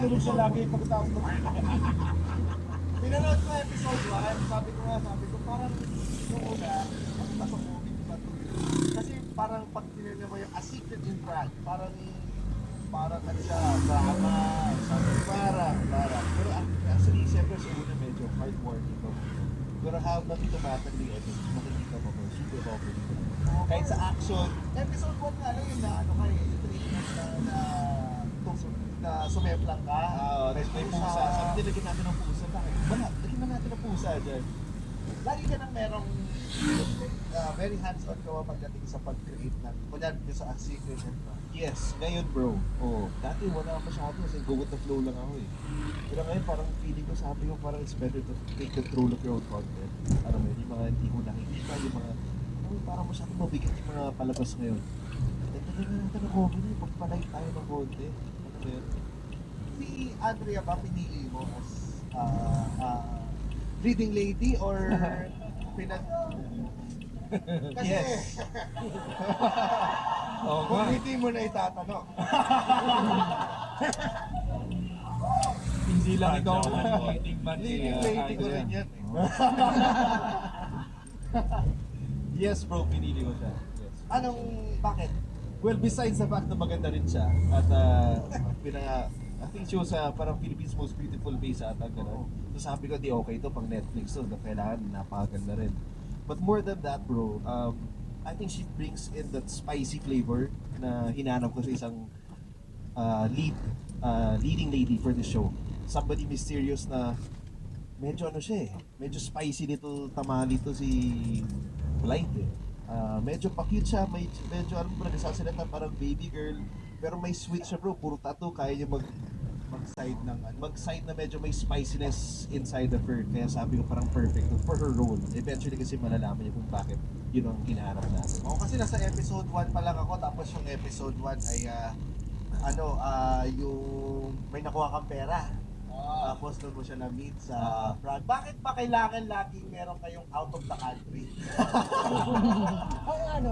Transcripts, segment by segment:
tumatulog siya lagi pagkatapos ng... Pinanood ko episode 1, sabi ko parang yung una, ano ba itong movie ba ito? Kasi parang pag tinignan mo yung A Secret in Prague, parang ano siya, drama, sabi parang. Pero actually, siyempre sa una medyo heartwarming ko. Pero habang tumatagli episode, makikita mo super okay. Kahit sa action, episode 1 nga lang yung ano kayo, yung treatment na sumeplang ka. May pusa. Sabi nilagyan natin ng pusa. Bakit? Wala, lagyan na natin ng pusa dyan. Lagi ka nang merong very hands-on ka pagdating sa pag-create ng, kunyari sa Secret and yes, ngayon bro. Dati wala masyado kasi go with the flow lang ako eh. Pero ngayon parang feeling ko, sabi ko parang it's better to take control of your own content. Alam mo yun, yung mga hindi ko nakikita, yung mga, parang masyado mabigat yung mga palabas ngayon. Dagdagan na natin ng comedy, pagpalay tayo ng konti. Ano ba yun? Si Andrea ba pinili mo as leading lady or kasi Yes. kung hindi mo na itatanong. Hindi lang ikaw ang leading man. Leading lady ko rin yan. Yes bro, pinili ko siya. Yes. Bakit? Well, besides the fact na maganda rin siya at I think she was parang Philippines most beautiful face ata gano'n. So sabi ko, di okay to pang Netflix to, kailangan napakaganda rin. But more than that bro, I think she brings in that spicy flavor na hinanap ko sa isang leading lady for the show. Somebody mysterious na medyo ano siya eh, medyo spicy little tamali to si Blight eh. Medyo pa-cute siya, medyo alam mo ba, nagsasalita parang baby girl, pero may sweet siya bro, puro tattoo, kaya niya mag-side na medyo may spiciness inside of her, kaya sabi ko parang perfect for her role. Eventually kasi malalaman niya kung bakit yun ang hinahanap natin. Kasi nasa episode 1 pa lang ako, tapos yung episode 1 ay yung may nakuha kang pera. Tapos doon mo siya na-meet sa Prague. Bakit ba kailangan laging meron kayong out of the country?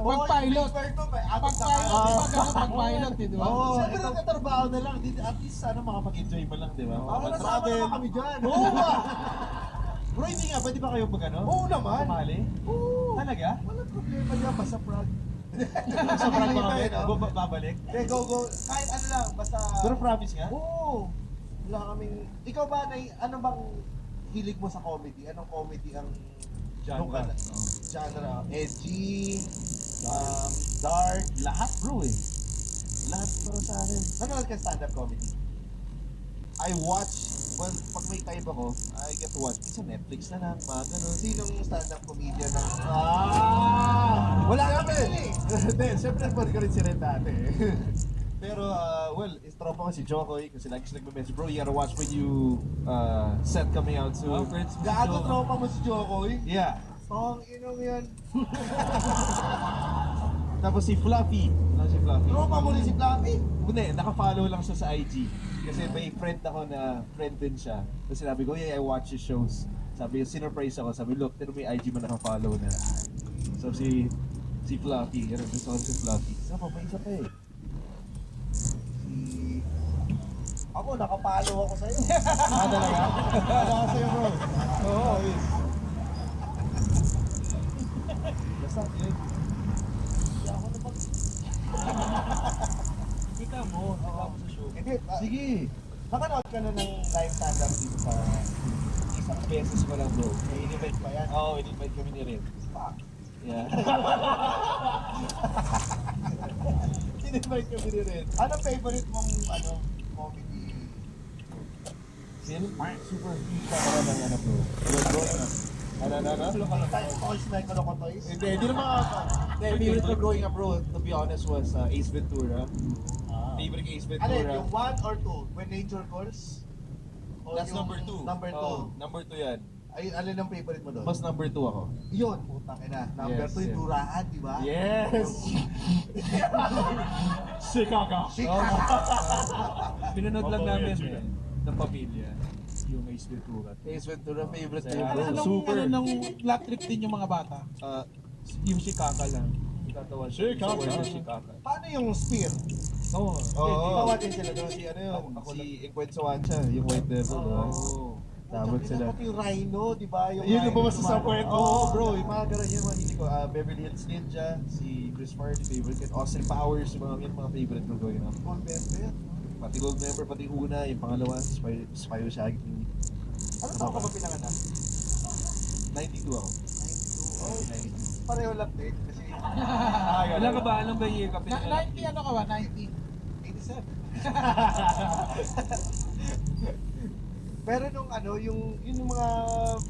Pag-pilot. Pag-pilot, di ba? Siyempre nagkatrabaho na lang, at least sana makapag-enjoy mo lang, di ba? Sama naman kami dyan. Bro, hindi nga, pwede ba kayo mag-ano? Oo naman. Sumali? Oo. Talaga? Walang problema dyan, basta Prague. Sa Prague ba kami? Iba, no? Babalik? Go. Kahit ano lang, basta... Pero promise nga? Oo. Wala kaming... Ikaw ba, ano bang hilig mo sa comedy? Anong comedy ang... Genre. Genre. Edgy, dark, Lahat bro eh. Lahat para sa akin. nanonood ka stand-up comedy? I watch, well, pag may time ako, I get to watch. Minsan Netflix na lang, mga ganun. Sinong stand-up comedian ng... Wala kami! Hindi, syempre nagpapanood ko rin si Ren dati eh. Pero, well, tropa ko si Jokoy kasi lagi siya nagme-message, bro, you gotta watch when you set coming out soon. Gago tropa mo si Jokoy? Yeah. Tong inong yan. Tapos si Fluffy. Ano si Fluffy? Tropa mo rin si Fluffy? Hindi, naka-follow lang siya sa IG. Kasi may friend ako na friend din siya. Tapos sinabi ko, yeah, I watch his shows. Sabi ko, sinurprise ako. Sabi, look, pero may IG mo naka-follow na. So si Fluffy, ano, gusto ko si Fluffy. Isa pa, may isa pa eh. Ako, nakapalo ako sa'yo. Talaga? Ano ka sa'yo bro? Oo. Basta, yun. Hindi ako naman. Ika mo, hawa mo sa show. Hindi, Sige. nakanood ka na ng live stand-up dito sa Isang beses ko lang bro. in-event pa yan. Oo, in-invite kami ni Ren. Fuck. Yeah. in-invite kami ni Ren. Ano favorite mong comedy? Film? Super huge camera ng ano bro. Ano? Toys na Kolokotoys? Hindi naman ako. Favorite ko growing up bro, to be honest, was Ace Ventura. Favorite Ace Ano Ventura. yun, yung 1 or 2? When Nature Calls? O That's yung number 2. Number 2. Oh, number 2 yan. Ay, alin ang favorite mo doon? Mas number 2 ako. Yun, putang ina. Number Yes, 2 yung yes. Duraan, di ba? Yes! Chicago! Pinanood lang namin ng pamilya yung Ace Ventura. Ace Ventura, favorite ko Ano, bro. anong, Super. ano nung lap trip din yung mga bata? Yung si Kaka lang. tatawan Sure, sa Kaka. word na si Kaka. Paano yung spear? Oo. Oo. Bawa din sila doon. Si ano yun, Ako si Encuentro Wancha, yung White Devil, di ba? Oo. Tawag sila. Pati yung rhino, di ba? Yun rhino lumabas sa lumabas. Subway. Oo, bro, yung mga ganun yun, mga hindi ko. Beverly Hills Ninja, si Chris Farley, favorite ko. Austin Powers, yung mga favorite ko going up. Gold member. Pati Gold Member, pati una, yung pangalawa, Spyro Shaggy. Ano taon ka ba pinanganak? 92 ako. 92. Oh, pareho lang din. Kasi Ilan ka ba? Anong ba year ka Na, pinanganak? 90 ano ka ba? 90? 87. Pero nung ano, yung mga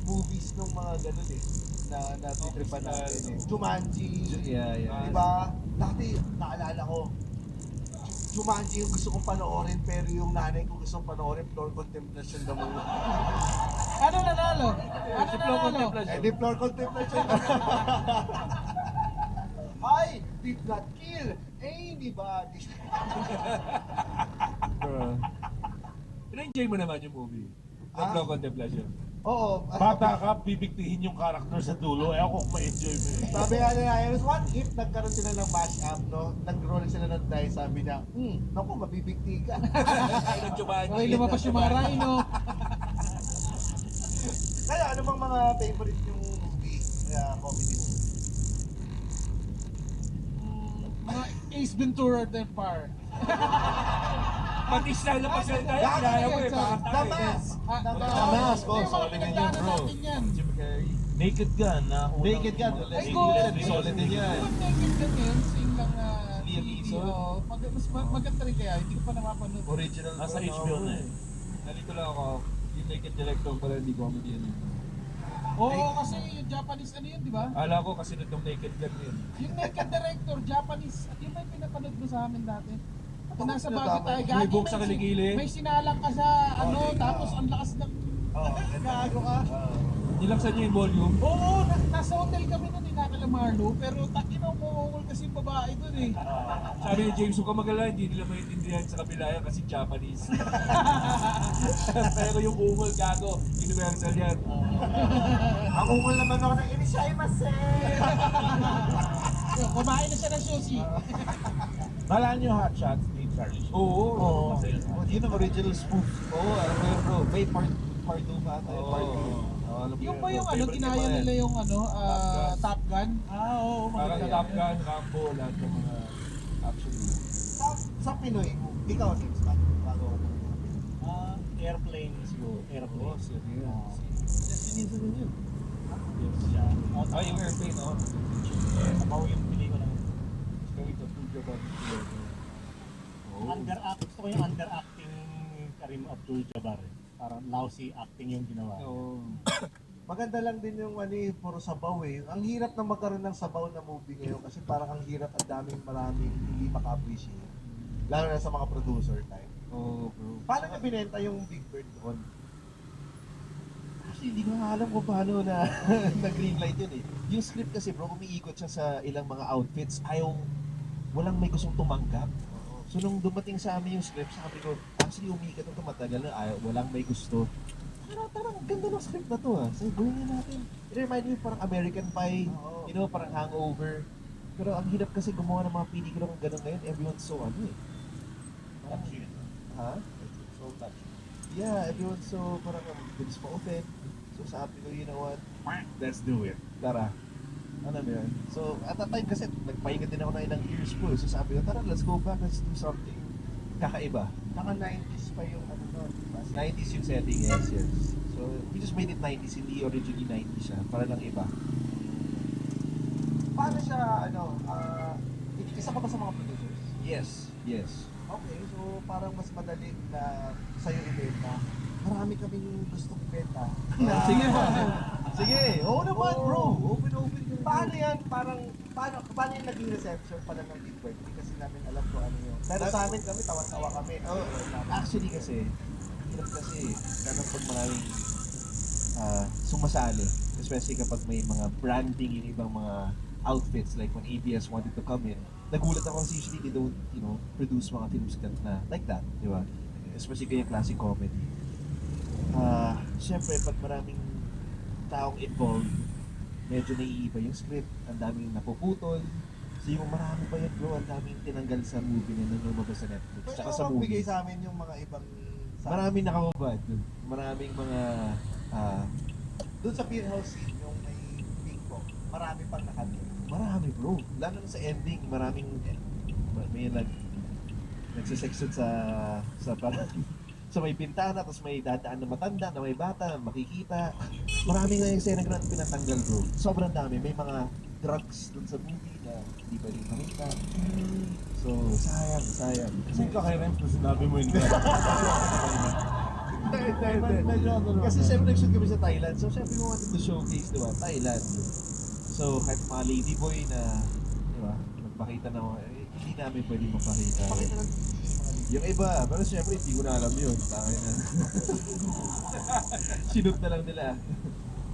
movies nung mga ganun eh, na natitripan natin eh. Jumanji, Yeah, yeah. diba? Dati, naalala ko, Jumanji yung gusto kong panoorin, pero yung nanay ko gusto kong panoorin, Floor Contemplation na movie. Ano nanalo? Ano Si Flo nanalo? Contemplation. Eh, di Floor Contemplation. Ay, did not kill anybody. In-enjoy mo naman yung movie. Ah. Ang Flow Contemplation. Oo. Bata ka, bibigtihin yung karakter sa dulo. Eh ako kung ma-enjoy mo yun. Sabi nga nila, what if nagkaroon sila ng mash-up, no? Nag-roll sila ng dice, sabi niya, naku, mabibigti ka. Ay, ng Jumanji. Okay, lumabas yung mga rhino. Kaya, ano bang mga favorite yung movie? Comedy movie? Mga Ace Ventura at Empire. Pati style na pagsalita yan, kaya mo eh. Baka tayo eh. Damas! Damas, Hindi, boss. mga Solid din yun, pinagdaanan bro. natin yan. Jim Carrey. Naked Gun na unang- Naked Gun. Ay, Solid din yan. Yung Naked Gun ngayon, sing lang na Liam TV, Neeson. oh. Mas maganda rin kaya, hindi ko pa napapanood. Original. Nasa bro, HBO na eh. Nalito lang ako. Yung Naked Director pala, hindi comedy yan. Oo, kasi yung Japanese ano yun, di ba? Ala ko kasi nitong Naked Gun yun. Yung Naked Director, Japanese, at yun ba yung pinapanood mo sa amin dati? Kung nasa Bakit bago tayo, pinapanood? May buhok sa kilikili. May sinalang ka sa ano, tapos ang lakas ng... Gago ka. Nilaksan niyo yung volume. Oo, nasa hotel kami nun, Marlo, pero takinaw mo kasi yung babae dun eh. Sabi ni James, huwag ka mag-alala, hindi nila maintindihan sa kabila yan kasi Japanese. Pero yung ungol, gago, universal yan. Ang ungol naman ako ng Inishaimase! Kumain na siya ng sushi. Nalala niyo Hot Shots ni Charlie Sheen? Oo. Oo. Yun ang original spoof. Oo, alam mo yun, bro. May part 2 pa ata. Oo. Part 2. alam mo Yung yun, ba bro. yung ano, Favorite ginaya ko yan. nila yung ano, Gun. Top Gun? Ah, oo, Parang maganda. Top Gun, Rambo, lahat ng mga action movies. Sa Pinoy, ikaw, Sims, bago ako Airplane siguro. Oo, Airplane. serious. Sinisa din yun. Yes. Ay, yung airplane, no? Sabaw yung pili ko ng Going to Tuja ba? gusto ko yung underacting Karim Abdul-Jabbar. Parang lousy acting yung ginawa. Oo. Maganda lang din yung ano eh, puro sabaw eh. Ang hirap na magkaroon ng sabaw na movie ngayon kasi parang ang hirap at maraming hindi maka-appreciate. Lalo na sa mga producer type. Oo, bro. Paano niya binenta yung Big Bird doon? Actually, hindi ko nga alam kung paano na na-greenlight yun eh. Yung script kasi bro, umiikot siya sa ilang mga outfits. Walang may gustong tumanggap. So nung dumating sa amin yung script, sabi ko, actually umiikot ito matagal na, walang may gusto. Parang ganda ng script na to ah. So gawin nga natin. It remind me parang American Pie, Oo. you know, parang Hangover. Pero ang hirap kasi gumawa ng mga pelikula ng ganun ngayon, everyone's so ano eh. Touchy. Ha? So touchy. Yeah, everyone's so parang bilis ma-open. So sabi ko, you know what? Let's do it. Tara. Ano ba yun? So at that time kasi nagpahinga din ako ng ilang years po. So sabi ko, tara, let's go back, let's do something kakaiba. Naka-90s pa yung ano doon. 90s yung setting, yes, yes. So we just made it 90s, hindi originally 90s siya. Para lang iba. Paano siya, ano, isa ka ba sa mga producers? Yes, yes. Okay, so parang mas madali na sa'yo ibenta. Marami kaming gustong ibenta. Sige ba? Sige, oo naman bro. Open yung Paano yan? Paano yung naging reception pala ng Big Bird? Hindi kasi namin alam kung ano yun. Pero sa amin kami, tawa-tawa kami. Oh, actually kasi, hirap kasi, lalo pag maraming sumasali, especially kapag may mga branding yung ibang mga outfits, like when ABS wanted to come in, nagulat ako kasi usually they don't, produce mga films na like that, di ba? Especially kaya classic comedy. Siyempre, pag maraming taong involved, medyo naiiba yung script, ang daming napuputol. So yung marami pa yun bro, ang daming tinanggal sa movie na lumabas sa Netflix. Pwede Tsaka mo sa magbigay movie. sa amin yung mga ibang... Maraming nakababad dun. Maraming mga... Doon sa beer house scene, yung may ping pong, marami pang nakatira. marami bro. Lalo na sa ending, maraming... May nagsisexod sa parang... sa may pintana, tapos may dadaan na matanda, na may bata, makikita. Maraming na yung scene na pinatanggal bro. Sobrang dami. May mga drugs dun sa movie na hindi pa rin makita. So, sayang. Kasi kay Renz na sinabi mo yun. Kasi syempre nag-shoot kami sa Thailand. So syempre we wanted to showcase, di ba? Thailand. So kahit mga ladyboy na, di ba? Magpakita na, hindi namin pwede mapakita. Pakita ng Yung iba, pero syempre hindi ko na alam yun. Takay na. Sinut na lang nila.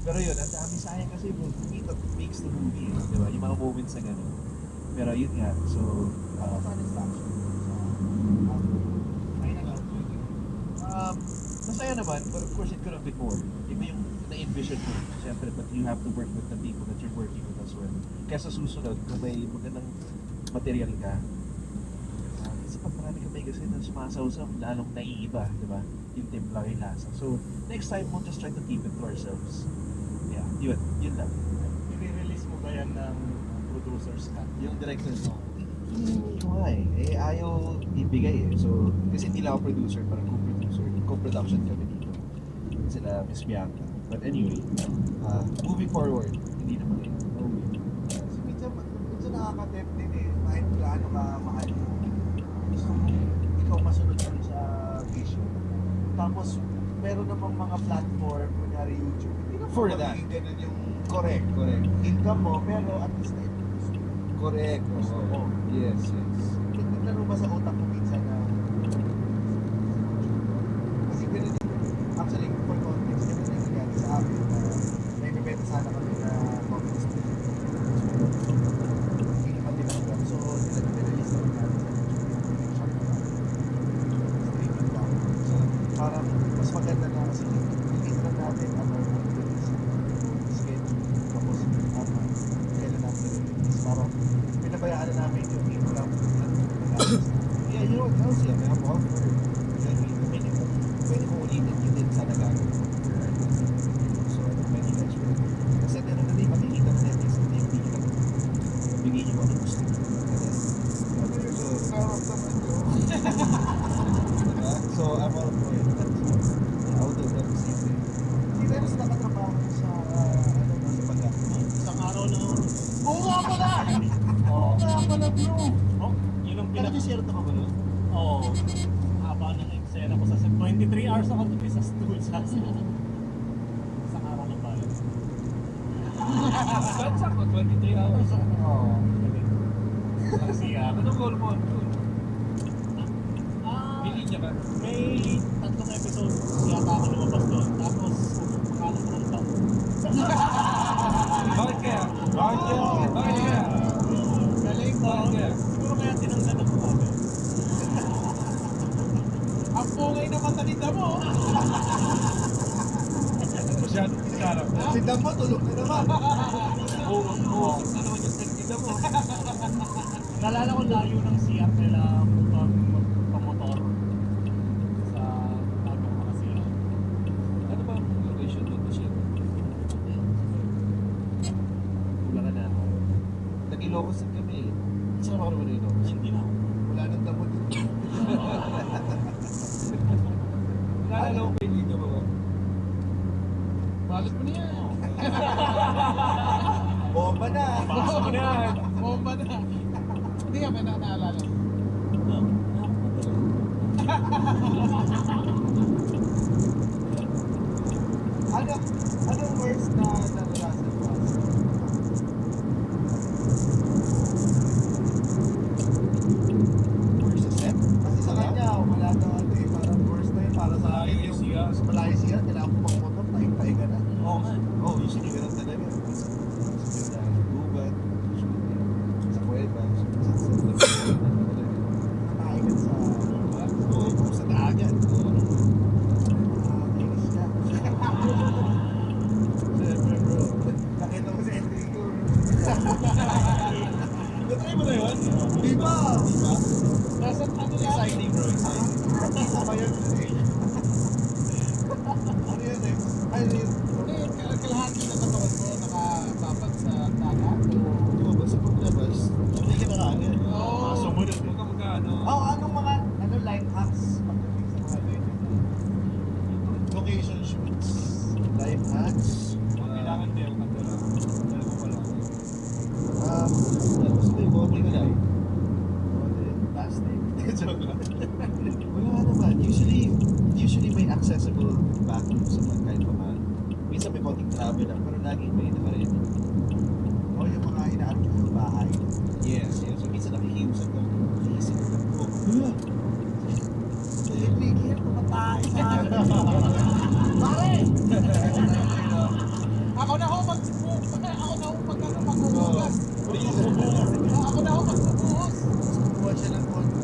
Pero yun, ang dami sayang kasi bro, it makes the movie, di ba? Yung mga moments na gano'n. Pero yun nga, so... satisfaction. Masaya naman, but of course it could have been more. Iba yung na-envision ko, syempre, but you have to work with the people that you're working with as well. Kaya sa susunod, kung may magandang material ka, kasi pag marami ka may kasi na sumasaw-saw, lalong naiiba, di ba? Yung timpla yung lasa. So, next time, we'll just try to keep it to ourselves. Yeah, yun lang. I-release mo ba yan ng producer's cut? Yung director mo, yung nga eh, ayaw ibigay eh. So, kasi hindi lang ako producer, parang co-producer, co-production kami dito. Sila Miss Bianca. But anyway, moving forward, hindi naman yun. No way. Kasi minsan nakaka-tempt din eh, kahit gaano ka mahal. Gusto mo ikaw masunod dun sa vision. Tapos, meron namang mga platform, kunyari YouTube, hindi na For magiging that. ganun yung Correct. income mo, pero at least na Correct. Oo. Yes. nagtanong ba sa utak ko minsan na kasi ganun yung actually for context ganun yung nangyari sa amin na may bibenta sana kami na comics hindi naman tinanggap so nilagay-release naman namin sa streaming lang so parang mas maganda na kasi release lang natin at our own release schedule tapos kailan natin release parang pinabayaan na namin yung people lang Yeah, you know what else? Yeah, I'm all for it. Pwede ko ulitin yun din sana gagawin. So, thank you guys for it. Kasi at the end of the day, makikita na natin sa hindi kita bigay niyo ano gusto niyo. So, I'm all for it. I'll do that the same thing. Hindi tayo mas nakatrabaho sa sa pag-acting. Isang araw na ako. Oo nga pala! Oo nga pala bro! Oh, yun ang pinaka... Nag-desierto ka ba nun? Oo. Haba ng eksena ko sa set. 23 hours ako dun sa stool sa isang araw na ba yun? Saan sakto? 23 hours. Oo. Kasi Anong goal mo? may Hindi niya ba? tatlong episode yata ako lumabas doon. Tapos, makalang ko ng taon. Bakit kaya? Bakit kaya? Galing ko. Bakit kaya? Siguro kaya tinanggal ako kami. Ang pungay naman na nita mo. Masyadong isarap na. Si Dam mo, tulog na naman. Oo, na naman yung sentida mo. Nalala ko layo ng CR nila magpamotor sa bagong mga CR. Ano ba ang location dito siya? Wala ka na. Nag-Ilocos din kami eh. Saan ka naman Ilocos? Hindi na ako. Wala nang damo dito. Naalala ko kayo dito ba? Balik mo na yan. Bomba na! Pasok mo na yan. Bomba na. Hindi ka ba naalala? Anong worst na naranasan mo? Where's the set? Kasi sa kanya, wala daw ano eh, parang worst na yun para sa akin Malayo yung siya. mas malayo siya, kailangan ko mag-motor, tayo ka na. Oo nga. Oo, usually ganun talaga. Sa gubat, sa kuweba, sa Nakain ka sa Oo, sa dagat. inis ka. Siyempre bro. Nakita ko sa Enrico. Natry mo na Hats. Kailangan meron ka talaga. Talagang wala. Gusto ko yung bote ko lang. Bote, plastic. Joke lang. Wala naman. Usually may accessible bathroom sa mga kahit pa man. Minsan may konting travel lang, pero lagi may naka-ready. O yung mga inaano mo sa bahay. Yes. So minsan nakikiusap ka. Easy na lang. Oh, Bigil, tumatay sa akin. Pare! Ako na ho magbubuhos. Ako na ho magbubuhos. Ako na ho magbubuhos. Buwan siya ng konti.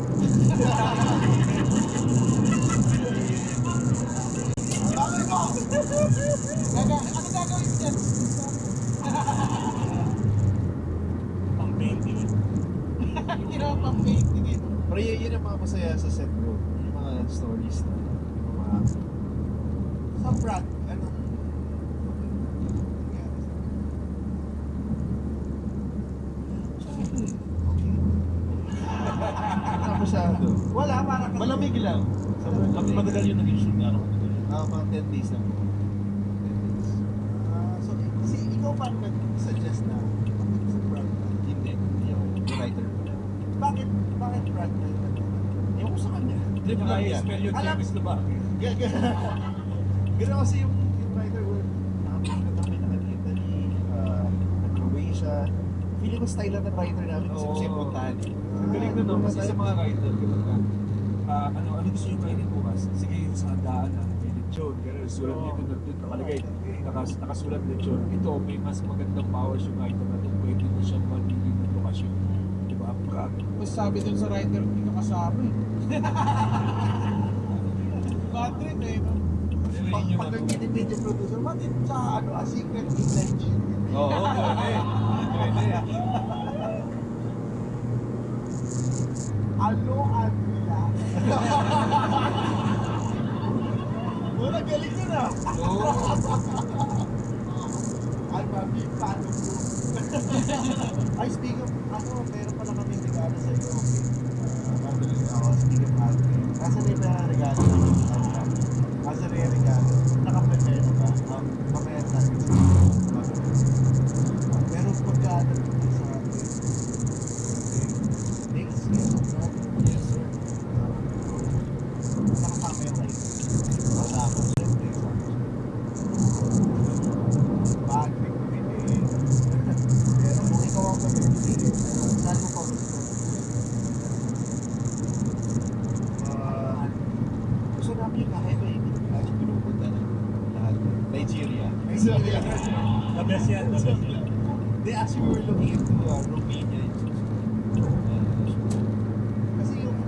Bakit mo? Ano gagawin mo dyan? Pang painting. Ginawa pang painting eh. pero yun ang mga masaya sa set bro. Yung mga stories na mga Sa Brad, anong Ano masyado. wala, parang Malamig lang. Sa matagal yung naging shoot nga ako. Mga 10 days lang. 10 days. So, si ikaw pa nag-suggest na sa Brad? Hindi ako. Yung writer. Bakit Brad na yun? Yung ko sa kanya. Trip Saka lang yan. i-spell yung Alam- Czechoslovakia. Gano'n kasi yung writer work. Nakapagod kami ng Italy, Croatia. Feeling ko style lang ng writer namin kasi gusto yung puntahan. Ang galing na no, kasi sa mga writer, kapag ano gusto nyo kainin bukas? Sige, yung sa handaan na may lechon. Ganun, sulat nito na doon nakalagay. Nakasulat lechon. Ito, may mas magandang powers yung item na ito. Pwede mo siyang mamili ng lokasyon. Diba? Mas sabi dun sa writer, hindi ka kasama eh. Bad trip eh. No? Pag nag-video producer, what if sa a secret intention? Oo, pwede. Pwede. Ano ang nila? Wala, galing yun ah! I'm a big fan of you. Ay, speak of, meron pala kami regalo sa iyo. Speak of Alvin. Nasa na yung regalo namin sa kanya? Nasa na yung regalo? Naka-prepare na ba? Mamaya natin sa pero pagka nandun sa atin, next year, no? Yes, sir. Nakasama yung life. Kasama, syempre, Patrick, pwede. Pero kung ikaw ang pamimili, saan mo pa gusto? Gusto namin yung kakaiba yung pinupunta ng lahat. Nigeria. Nigeria. The best yan, the best yan. They actually were looking into Romania. Kasi yung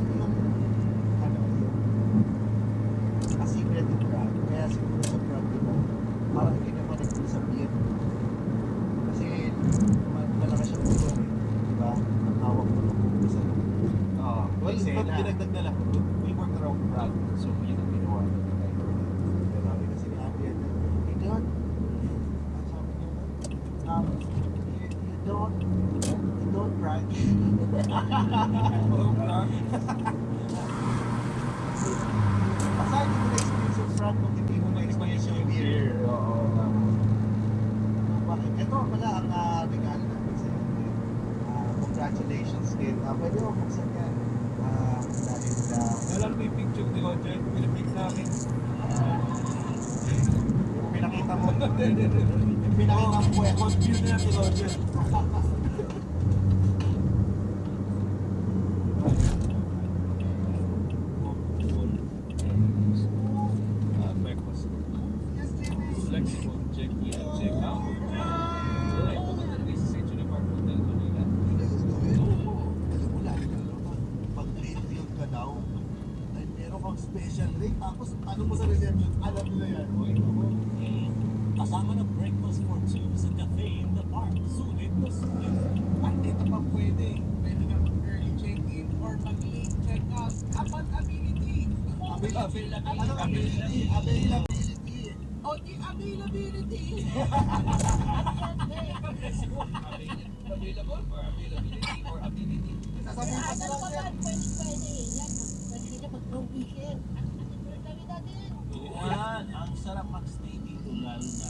a secret in Prague, kaya siguro sa Prague, diba, parang hindi naman nag-usap yun. Kasi malakas siya dito, diba? Ang hawak mo ng isa. Well, pag dinagdag na lang, we work around Prague. So, yun ang ginawa natin. Pero sabi kasi ni Abby yan, hey John, ang sabi niya, you don't brag. Aside mo na-experience yung brag kung hindi mo na-experience yung beer. Oo. Bakit? Ito pala ang regalo namin sa iyo. Congratulations din. Pwede mo buksan yan. Dahil Alam mo yung picture ni Roger, pinapig namin. yung pinakita mo, yung pinakita mo eh. View na yan ni Roger. Breakfast. Yes, baby. Flexible, check in, check out. Alright, pumunta na kayo sa Century Park Hotel, Manila. Alam mo, lagi ka naman. Pag late field ka daw, ay meron kang special rate. Tapos ano mo sa reception, alam nila yan. Uy, ako. Kasama na breakfast for two sa cafe in the park. Sulit na sulit. At dito pa pwede. Pwede ka mag-early check-in or mag-late check-out. Upon ability. Ano ability? Availability. O di availability. Available for availability or ability. Sasabihin pa Ano sila pa yan. ba? Pwede. Yan. Pwede ka mag-long weekend. Ang gawin natin. Yan, ang sarap mag-stay dito lalo na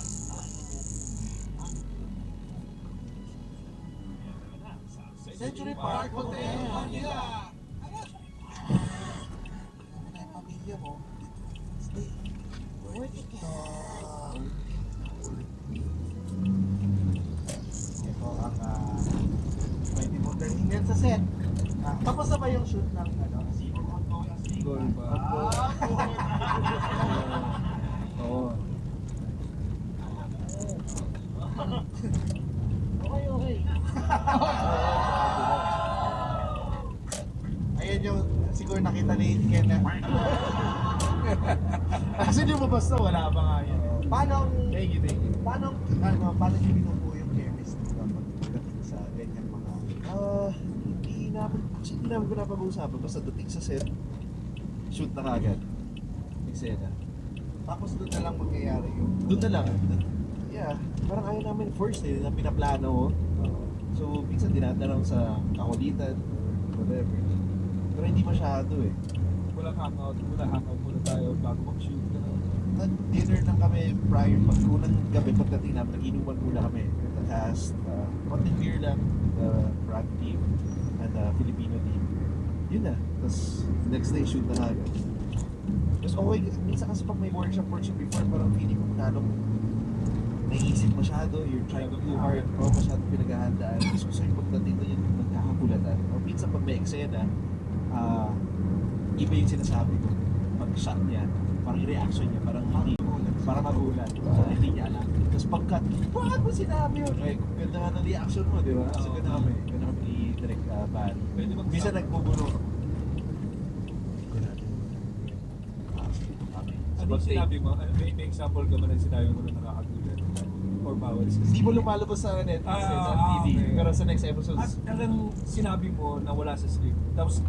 Century Park Hotel. Manila. Ano yung pamilya mo? Stay. Worth it yan. Ito ang pwede mo dalhin sa set. Tapos na ba yung shoot ng Sigol? Sigol ba? Oo. Okay, okay. Ayan yung siguro nakita ni Ken na. Kasi di mo basta wala pa nga yan. Paano Thank you, thank you. paano niyo binubuo yung chemistry kapag pagdating sa ganyan mga Hindi namin pinapag-uusapan. Basta dating sa set, shoot na kagad. Eksena. tapos doon na lang mangyayari yung Doon na lang. Yeah, parang ayaw namin first na pinaplano ko. So, minsan dinadalaw sa kakulitan, whatever. Pero hindi masyado eh. Walang hangout muna tayo bago mag-shoot. Nag-dinner lang kami prior, unang gabi pagdating namin, nag-inuman muna kami. The cast, konting beer lang, the Prague team, and the Filipino team. Yun na. Tapos, next day, shoot na agad. Tapos okay, minsan kasi pag may workshop before, parang feeling ko masyadong naiisip masyado, you're trying too hard, masyado pinaghahandaan. Tapos gusto yung pagdating doon yung magkakakulatan. O minsan pag may eksena, iba yung sinasabi ko. Pag shot niya, parang yung reaction niya, parang magulat. Hindi niya alam. Tapos pagkat, bakit mo sinabi yun? Ay, ganda nga ng reaction mo, di ba? So ganda kami ni Direk Barry. Pwede mag- Minsan nagbubulo. Ano yung sinabi mo? May example ka man na sinabi mo na nakakagulat? Or bawal? Hindi mo lumalabas sa Netflix, sa TV. Okay. Pero sa next episode, At talagang sinabi mo na wala sa script. Tapos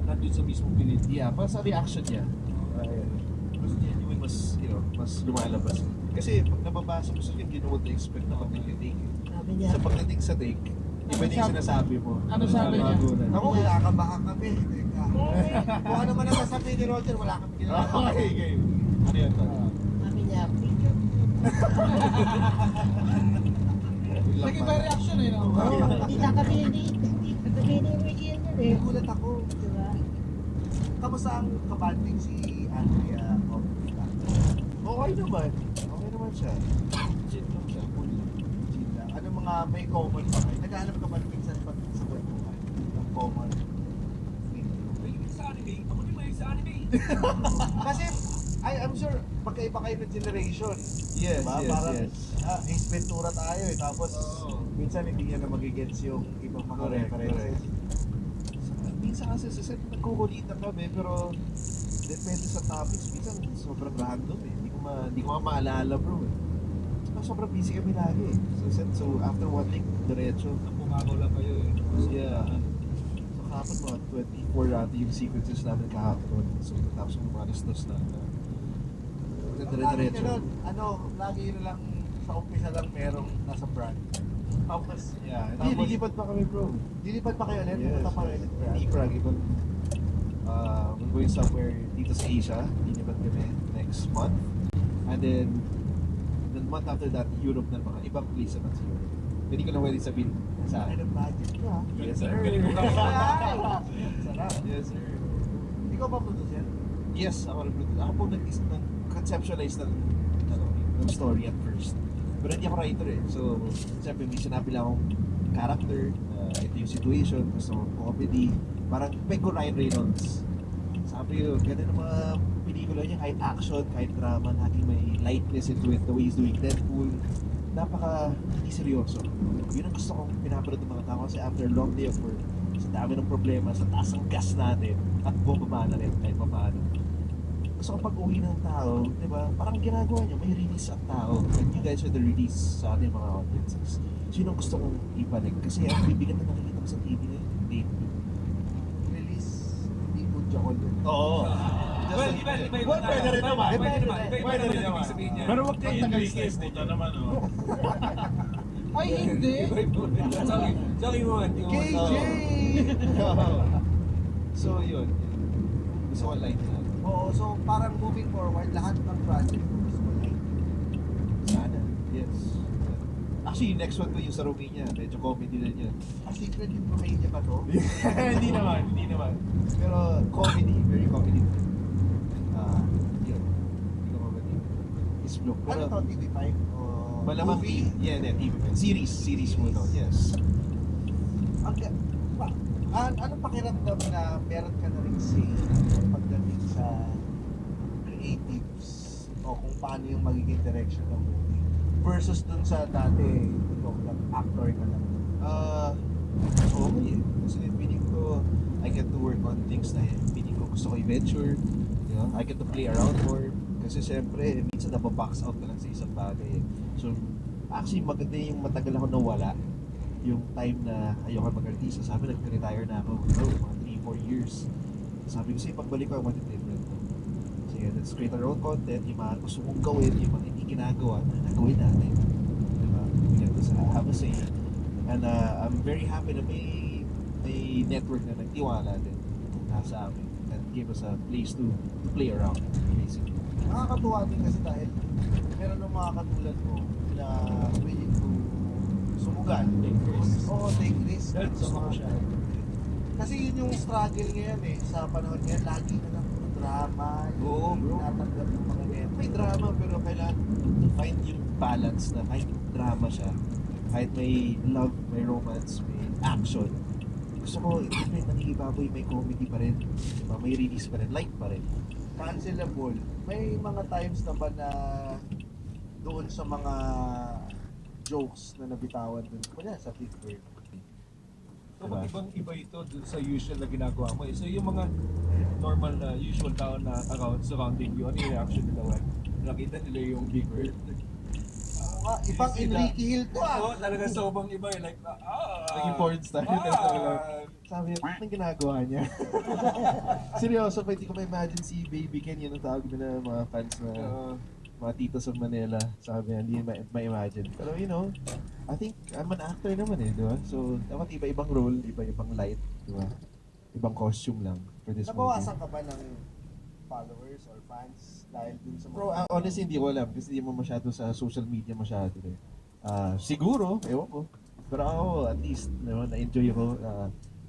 nandun sa mismong pilit. yeah, para sa reaction niya. Mas genuine, mas lumalabas. Kasi pag nababasa mo sa film, you know what to expect na pag-take. Sabi niya, Sa pagdating sa take, iba din yung sinasabi mo. Ano sabi niya? Ako, kinakabahan kami. Teka. Kung ano man ang sasabihin ni Roger, wala kami kinakabahan. Okay, game. Ano yun? sabi niya, picture. Naging ba reaction eh, no? Hindi sasabihin ni Ricky yan yun eh. Nagulat ako. Diba? Kamusta ang kabanding si Andrea Ortega? Okay naman. Okay naman siya. Chill lang siya. Chill lang. Ano mga may common pa kayo? Naghahanap ka ba minsan pag sa kwentuhan ng common? Sa anime, ako din may sa anime. Kasi, I'm sure, magkaiba kayo ng generation. Yes, Diba? yes, Parang, yes. Ace Ventura tayo eh. Tapos, minsan hindi niya na magigets yung ibang mga Correct, references. Minsan kasi sa set nagkukulitan kami, pero depende sa topics. Minsan sobrang random eh. Hindi ko maalala bro eh. Sobrang busy kami lagi eh. Sa set, so after one take, diretso. Pumakaw lang kayo eh. Yeah. So kahapon mga 24 natin yung sequences namin kahapon. So tapos yung mga restos na Lagi dire-diretso. ganun, lagi na lang sa umpisa lang merong nasa brand. Tapos, Yeah, hindi, lilipat pa kami bro. Lilipat pa kayo ulit? Yes, Pupunta pa kayo ulit brand? Hindi Prague, ibang we're going somewhere dito sa Asia. Lilipat kami next month. And then, the month after that, Europe na mga ibang place naman sa Europe. Hindi ko na pwede sabihin sa Ay, akin. ng budget ko ha. Yes, sir. Galing mo lang. Sarap. Yes, sir. Ikaw ba producer? Yes, ako nag-produce. Ako po nag-conceptualize ng story at first. Pero hindi ako writer eh. So, siyempre may sinabi lang akong character, ito yung situation, gusto ko comedy. Parang peko Ryan Reynolds. Sabi ko, ganun ang mga pelikula niya, kahit action, kahit drama, laging may lightness into it, the way he's doing Deadpool. Napaka hindi seryoso. Yun ang gusto kong pinapanood ng mga tao kasi after a long day of work, sa dami ng problema, sa taas ng gas natin, at bumaba na rin kahit papaano. Gusto ko pag uwi ng tao, di ba, parang ginagawa niya, may release ang tao. And you guys are the release sa ating mga audiences. So yun ang gusto kong ibalik. Kasi ang bibigat na nakikita ko sa TV na yun, lately. Release, hindi po Jocol yun. Oo. Well, iba Pwede rin naman. Pwede rin naman. Sabihin niya. Pero wag kayo Enriquez, puta naman, oh. Ay, hindi. Sorry mo. KJ! So yun. Gusto ko light na. Oo, so parang moving forward, lahat ng project gusto ko like. Sana. Yes. Actually, yung next one ko yung sa Romania. Medyo comedy din yun. A secret in Romania ba to? Hindi naman, hindi naman. Pero comedy, very comedy. Yun. Hindi ko comedy. Is Block. Ano to, TV5? O Malamang movie? TV. Series mo to, yes. Anong pakiramdam na meron ka na rin say pagdating sa creatives o kung paano yung magiging direction ng movie versus dun sa dati ikaw lang actor ka lang. Okay. Kasi feeling ko, I get to work on things na feeling ko gusto ko i-venture. You know? I get to play around more. Kasi siyempre, minsan nababox out ka lang sa isang bagay. So, actually maganda yung matagal ako nawala. Yung time na ayoko mag-artista. Sabi, nag-retire na ako. Mga 3-4 years. Sabi ko, sige, pagbalik ko, I want to different. Sige, let's create our own content. Yung mga gusto mong gawin, yung mga hindi ginagawa, nagawin natin. Diba? We get to have a say. And I'm very happy na may network na nagtiwala din nasa amin and give us a place to play around, basically. Nakakatuwa din kasi dahil meron ng mga katulad mo na willing to sumugal. Take risks. Oo, take risk. Dahil Sa gusto ko mga siya. Kasi yun yung struggle ngayon eh. Sa panahon ngayon, lagi na lang puro drama. Oo, bro. Tinatanggap ng mga network. May drama pero kailangan to find yung balance na kahit drama siya, kahit may love, may romance, may action. Gusto ko, may nangigibaboy, may comedy pa rin. Diba? May release pa rin, light pa rin. Cancelable. May mga times na ba na doon sa mga jokes na nabitawan dun. Kunya sa Big Bird. So, ibang iba ito dun sa usual na ginagawa mo. So, yung mga normal na usual tao na accounts surrounding you, ano yung reaction nila when nakita nila yung Big Bird? Ibang Enrique Hill to Oo, talaga sobrang iba eh. Like, Naging porn star. Sabi niya, anong ginagawa niya? Seryoso, pa hindi ko ma-imagine si Baby Ken, yun ang tawag nila mga fans na mga tito sa Manila. Sabi niya, hindi ma-imagine. Pero you know, I think I'm an actor naman eh, di ba? So, dapat iba-ibang role, iba-ibang light, di ba? Ibang costume lang for this Nabawasan movie. ka ba ng followers or fans dahil dun sa mga... Bro, honestly, hindi ko alam kasi hindi mo masyado sa social media masyado eh. Siguro, ewan ko. Pero ako, at least, na-enjoy ko.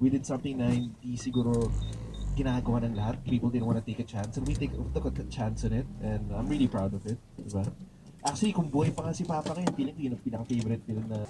We did something na hindi siguro ginagawa ng lahat. People didn't want to take a chance. And we took a chance on it. And I'm really proud of it. Diba? Actually, kung buhay pa nga si Papa ngayon, feeling ko yun ang pinaka-favorite film na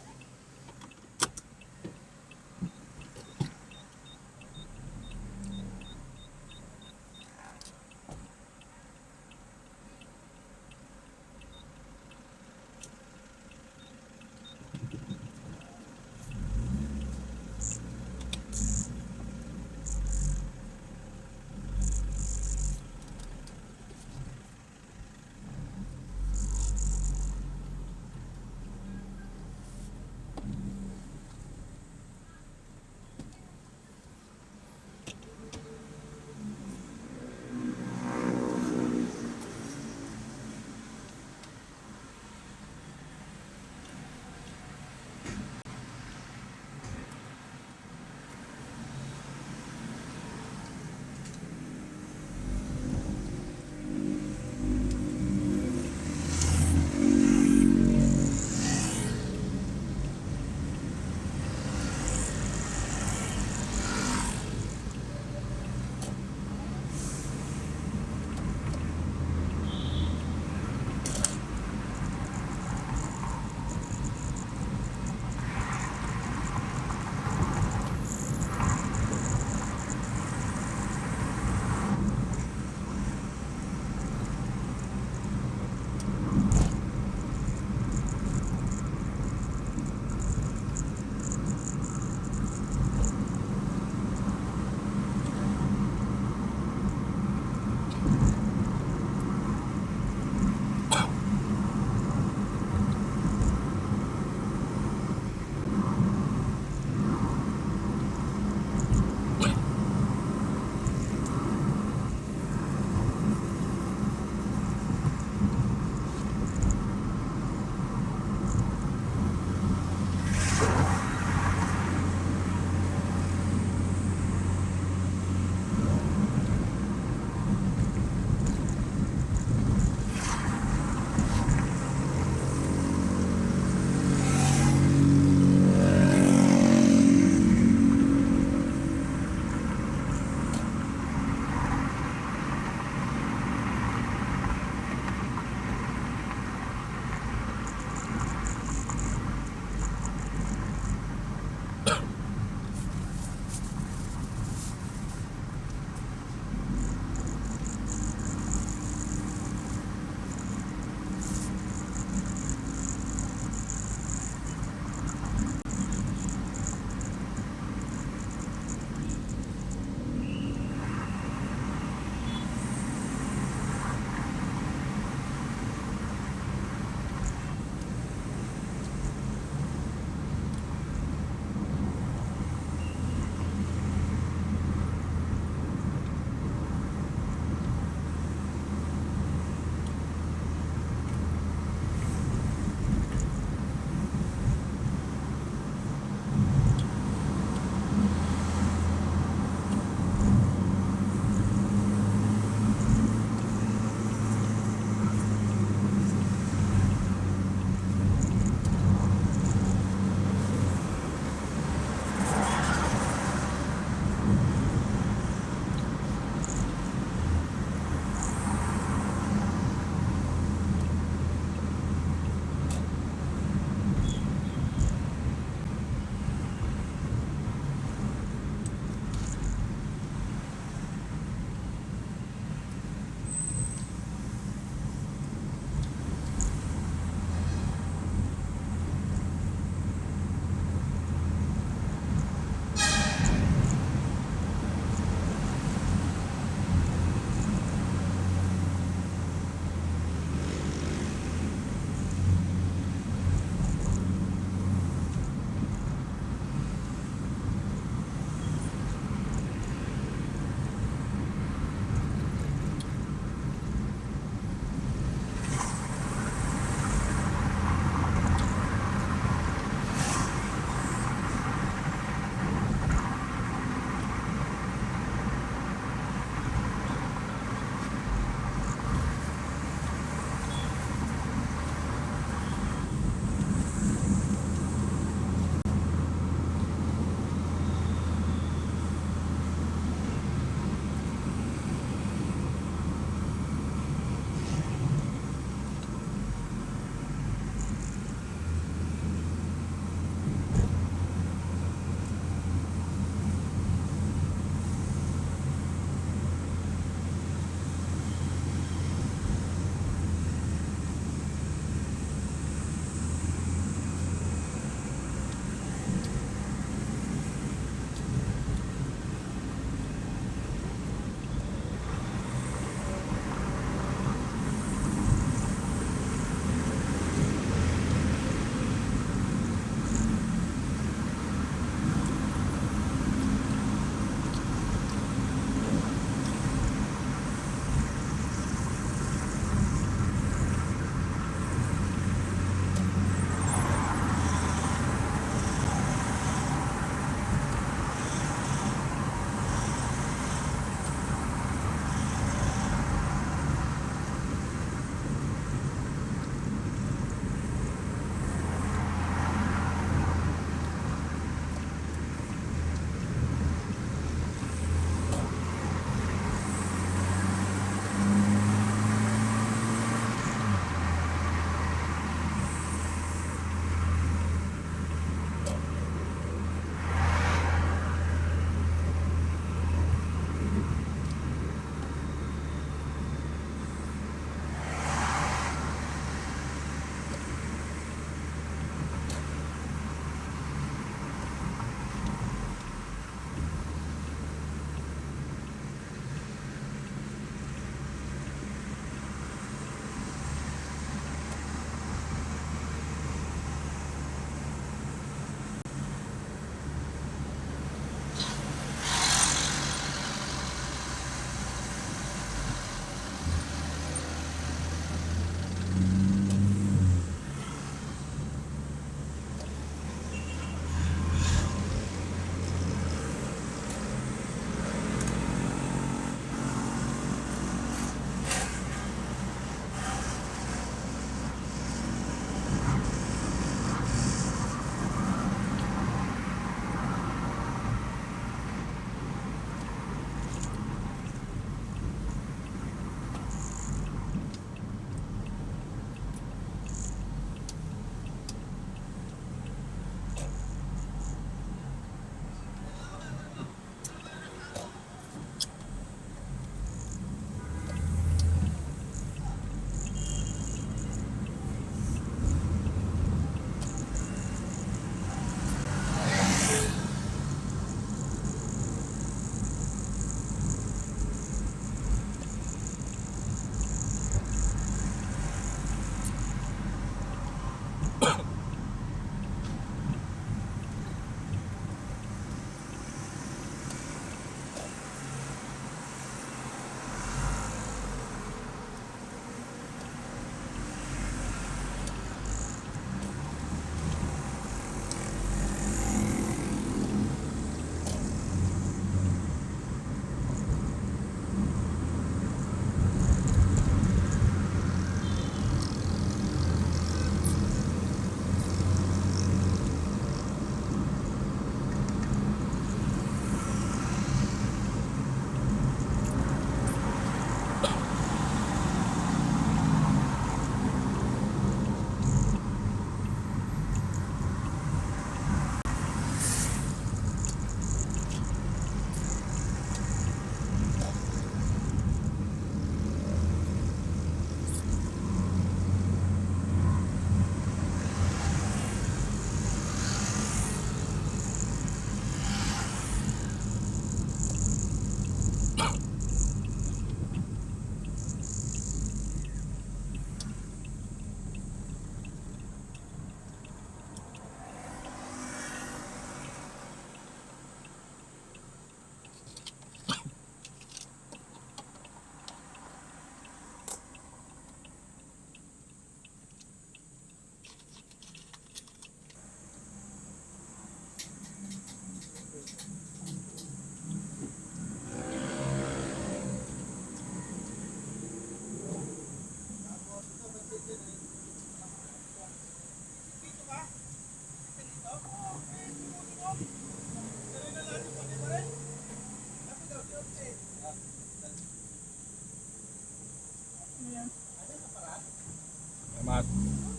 Salamat.